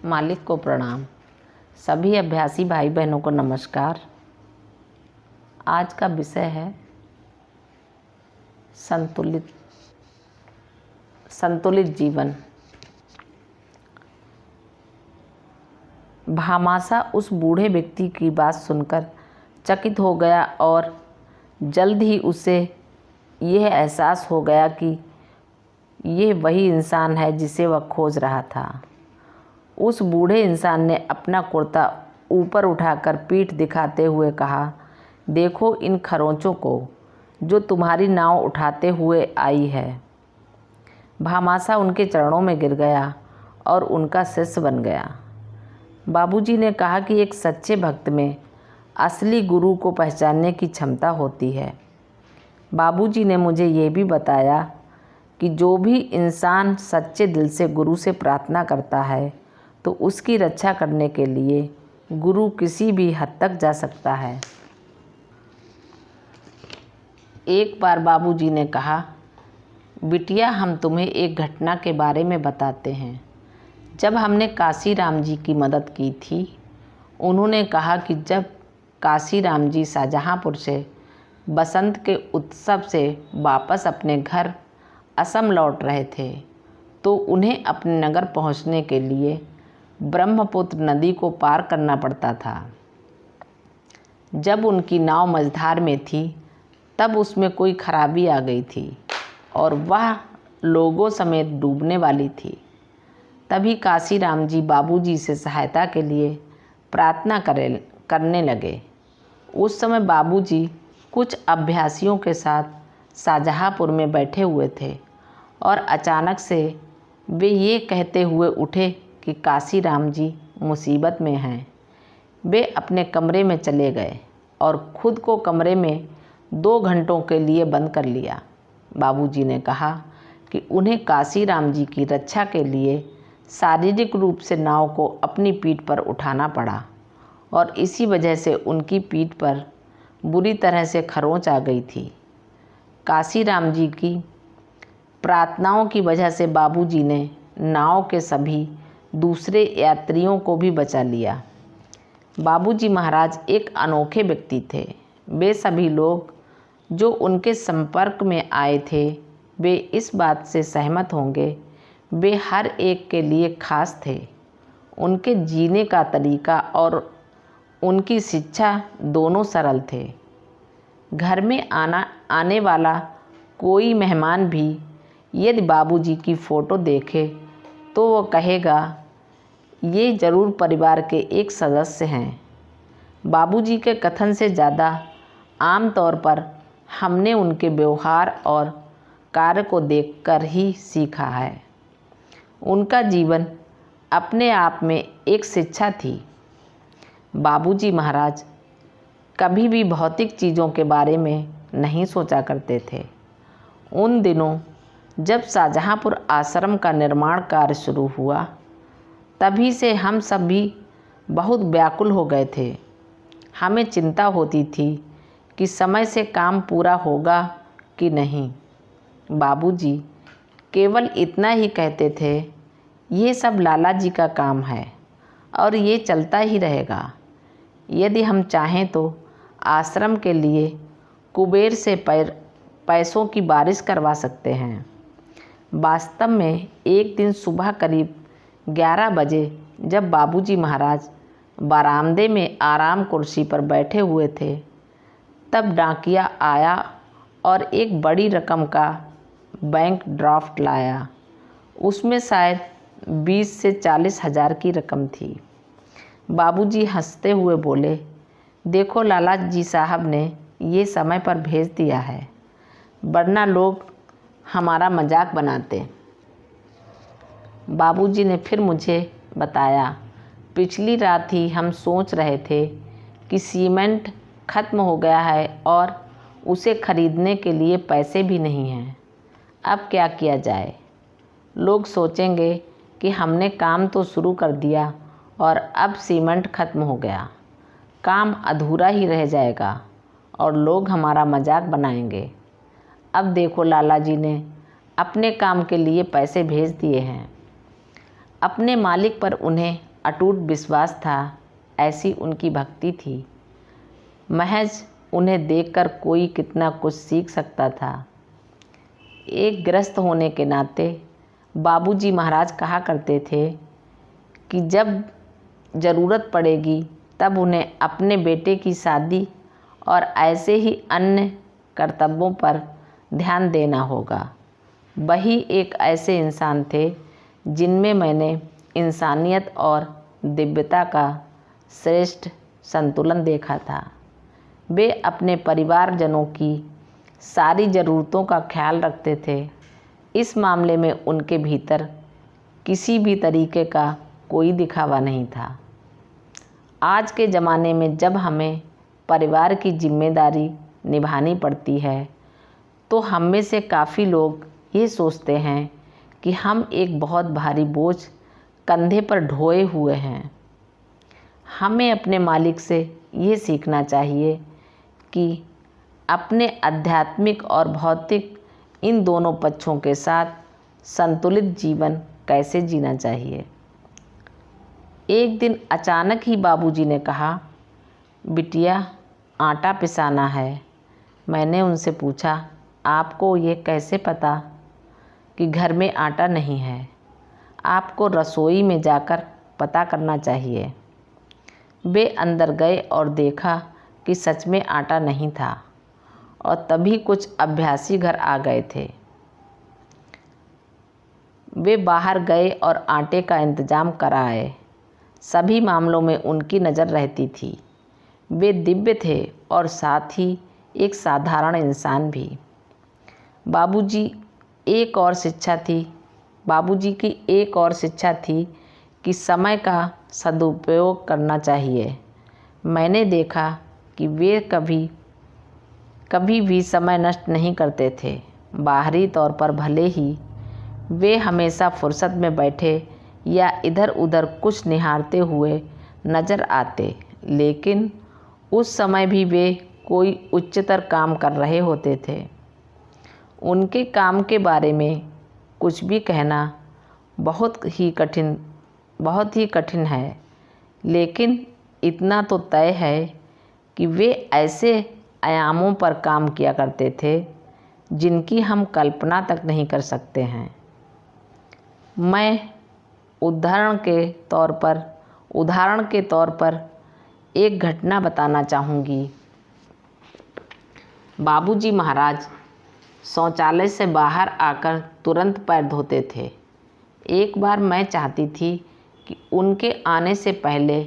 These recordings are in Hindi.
मालिक को प्रणाम। सभी अभ्यासी भाई बहनों को नमस्कार। आज का विषय है संतुलित जीवन। भामाशा उस बूढ़े व्यक्ति की बात सुनकर चकित हो गया और जल्द ही उसे यह एहसास हो गया कि यह वही इंसान है जिसे वह खोज रहा था। उस बूढ़े इंसान ने अपना कुर्ता ऊपर उठाकर पीठ दिखाते हुए कहा, देखो इन खरोंचों को जो तुम्हारी नाव उठाते हुए आई है। भामाशा उनके चरणों में गिर गया और उनका शिष्य बन गया। बाबूजी ने कहा कि एक सच्चे भक्त में असली गुरु को पहचानने की क्षमता होती है। बाबूजी ने मुझे ये भी बताया कि जो भी इंसान सच्चे दिल से गुरु से प्रार्थना करता है तो उसकी रक्षा करने के लिए गुरु किसी भी हद तक जा सकता है। एक बार बाबूजी ने कहा, बिटिया हम तुम्हें एक घटना के बारे में बताते हैं। जब हमने काशीराम जी की मदद की थी, उन्होंने कहा कि जब काशीराम जी शाहजहाँपुर से बसंत के उत्सव से वापस अपने घर असम लौट रहे थे तो उन्हें अपने नगर पहुंचने के लिए ब्रह्मपुत्र नदी को पार करना पड़ता था। जब उनकी नाव मझधार में थी तब उसमें कोई खराबी आ गई थी और वह लोगों समेत डूबने वाली थी। तभी काशीराम जी बाबूजी से सहायता के लिए प्रार्थना करने लगे। उस समय बाबूजी कुछ अभ्यासियों के साथ शाहजहाँपुर में बैठे हुए थे और अचानक से वे ये कहते हुए उठे कि काशीराम जी मुसीबत में हैं। वे अपने कमरे में चले गए और खुद को कमरे में 2 घंटों के लिए बंद कर लिया। बाबूजी ने कहा कि उन्हें काशीराम जी की रक्षा के लिए शारीरिक रूप से नाव को अपनी पीठ पर उठाना पड़ा और इसी वजह से उनकी पीठ पर बुरी तरह से खरोंच आ गई थी। काशीराम जी की प्रार्थनाओं की वजह से बाबूजी ने नाव के सभी दूसरे यात्रियों को भी बचा लिया। बाबूजी महाराज एक अनोखे व्यक्ति थे। वे सभी लोग जो उनके संपर्क में आए थे वे इस बात से सहमत होंगे, वे हर एक के लिए खास थे। उनके जीने का तरीका और उनकी शिक्षा दोनों सरल थे। घर में आने वाला कोई मेहमान भी यदि बाबूजी की फ़ोटो देखे तो वो कहेगा ये ज़रूर परिवार के एक सदस्य हैं। बाबूजी के कथन से ज़्यादा आम तौर पर हमने उनके व्यवहार और कार्य को देखकर ही सीखा है। उनका जीवन अपने आप में एक शिक्षा थी। बाबूजी महाराज कभी भी भौतिक चीज़ों के बारे में नहीं सोचा करते थे। उन दिनों जब शाहजहाँपुर आश्रम का निर्माण कार्य शुरू हुआ तभी से हम सब भी बहुत व्याकुल हो गए थे। हमें चिंता होती थी कि समय से काम पूरा होगा कि नहीं। बाबूजी केवल इतना ही कहते थे, ये सब लाला जी का काम है और ये चलता ही रहेगा। यदि हम चाहें तो आश्रम के लिए कुबेर से पैसों की बारिश करवा सकते हैं। वास्तव में एक दिन सुबह करीब 11 बजे जब बाबूजी महाराज बरामदे में आराम कुर्सी पर बैठे हुए थे तब डाकिया आया और एक बड़ी रकम का बैंक ड्राफ्ट लाया। उसमें शायद 20 से 40 हज़ार की रकम थी। बाबूजी हंसते हुए बोले, देखो लाला जी साहब ने ये समय पर भेज दिया है, वरना लोग हमारा मजाक बनाते। बाबूजी ने फिर मुझे बताया, पिछली रात ही हम सोच रहे थे कि सीमेंट ख़त्म हो गया है और उसे खरीदने के लिए पैसे भी नहीं हैं। अब क्या किया जाए? लोग सोचेंगे कि हमने काम तो शुरू कर दिया और अब सीमेंट ख़त्म हो गया, काम अधूरा ही रह जाएगा और लोग हमारा मजाक बनाएंगे। अब देखो लाला जी ने अपने काम के लिए पैसे भेज दिए हैं। अपने मालिक पर उन्हें अटूट विश्वास था, ऐसी उनकी भक्ति थी। महज उन्हें देखकर कोई कितना कुछ सीख सकता था। एक गृहस्थ होने के नाते बाबूजी महाराज कहा करते थे कि जब ज़रूरत पड़ेगी तब उन्हें अपने बेटे की शादी और ऐसे ही अन्य कर्तव्यों पर ध्यान देना होगा। वही एक ऐसे इंसान थे जिनमें मैंने इंसानियत और दिव्यता का श्रेष्ठ संतुलन देखा था। वे अपने परिवारजनों की सारी ज़रूरतों का ख्याल रखते थे। इस मामले में उनके भीतर किसी भी तरीके का कोई दिखावा नहीं था। आज के ज़माने में जब हमें परिवार की जिम्मेदारी निभानी पड़ती है तो हम में से काफ़ी लोग ये सोचते हैं कि हम एक बहुत भारी बोझ कंधे पर ढोए हुए हैं। हमें अपने मालिक से ये सीखना चाहिए कि अपने आध्यात्मिक और भौतिक इन दोनों पक्षों के साथ संतुलित जीवन कैसे जीना चाहिए। एक दिन अचानक ही बाबूजी ने कहा, बिटिया आटा पिसाना है। मैंने उनसे पूछा, आपको ये कैसे पता कि घर में आटा नहीं है? आपको रसोई में जाकर पता करना चाहिए। वे अंदर गए और देखा कि सच में आटा नहीं था और तभी कुछ अभ्यासी घर आ गए थे। वे बाहर गए और आटे का इंतज़ाम कराए। सभी मामलों में उनकी नज़र रहती थी। वे दिव्य थे और साथ ही एक साधारण इंसान भी। बाबूजी की एक और शिक्षा थी कि समय का सदुपयोग करना चाहिए। मैंने देखा कि वे कभी भी समय नष्ट नहीं करते थे। बाहरी तौर पर भले ही वे हमेशा फुर्सत में बैठे या इधर उधर कुछ निहारते हुए नज़र आते, लेकिन उस समय भी वे कोई उच्चतर काम कर रहे होते थे। उनके काम के बारे में कुछ भी कहना बहुत ही कठिन है, लेकिन इतना तो तय है कि वे ऐसे आयामों पर काम किया करते थे जिनकी हम कल्पना तक नहीं कर सकते हैं। मैं उदाहरण के तौर पर एक घटना बताना चाहूँगी। बाबूजी महाराज शौचालय से बाहर आकर तुरंत पैर धोते थे। एक बार मैं चाहती थी कि उनके आने से पहले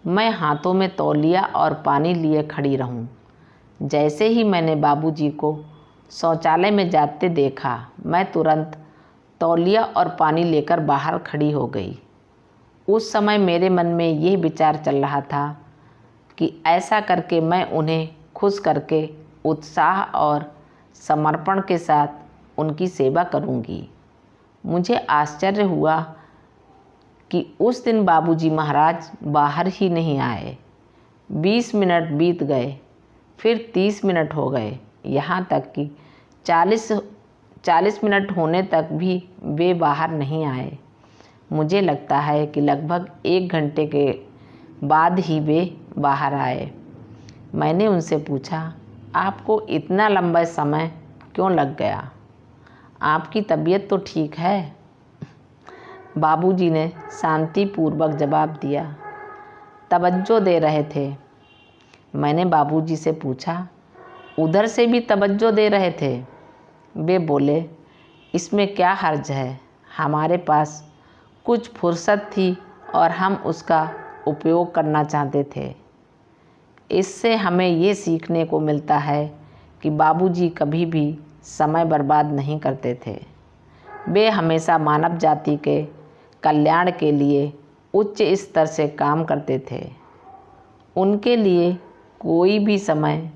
मैं हाथों में तौलिया और पानी लिए खड़ी रहूं। जैसे ही मैंने बाबूजी को शौचालय में जाते देखा, मैं तुरंत तौलिया और पानी लेकर बाहर खड़ी हो गई। उस समय मेरे मन में यह विचार चल रहा था कि ऐसा करके मैं उन्हें खुश करके उत्साह और समर्पण के साथ उनकी सेवा करूंगी। मुझे आश्चर्य हुआ कि उस दिन बाबूजी महाराज बाहर ही नहीं आए। 20 मिनट बीत गए, फिर 30 मिनट हो गए, यहाँ तक कि 40 मिनट होने तक भी वे बाहर नहीं आए। मुझे लगता है कि लगभग 1 घंटे के बाद ही वे बाहर आए। मैंने उनसे पूछा, आपको इतना लंबा समय क्यों लग गया? आपकी तबीयत तो ठीक है? बाबूजी ने शांतिपूर्वक जवाब दिया, तवज्जो दे रहे थे। मैंने बाबूजी से पूछा, उधर से भी तवज्जो दे रहे थे? वे बोले, इसमें क्या हर्ज है, हमारे पास कुछ फुर्सत थी और हम उसका उपयोग करना चाहते थे। इससे हमें ये सीखने को मिलता है कि बाबूजी कभी भी समय बर्बाद नहीं करते थे। वे हमेशा मानव जाति के कल्याण के लिए उच्च स्तर से काम करते थे। उनके लिए कोई भी समय,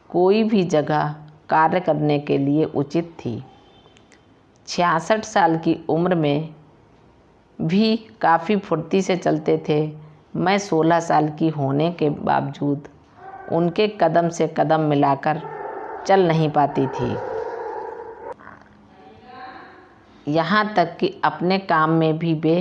कोई भी जगह कार्य करने के लिए उचित थी। 66 साल की उम्र में भी काफ़ी फुर्ती से चलते थे। मैं 16 साल की होने के बावजूद उनके कदम से कदम मिलाकर चल नहीं पाती थी। यहाँ तक कि अपने काम में भी वे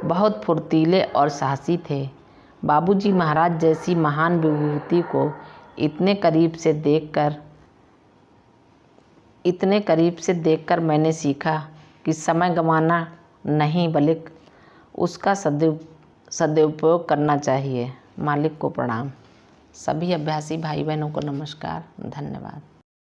बहुत फुर्तीले और साहसी थे। बाबूजी महाराज जैसी महान विभूति को इतने करीब से देखकर मैंने सीखा कि समय गंवाना नहीं बल्कि उसका सदुपयोग करना चाहिए। मालिक को प्रणाम। सभी अभ्यासी भाई बहनों को नमस्कार, धन्यवाद।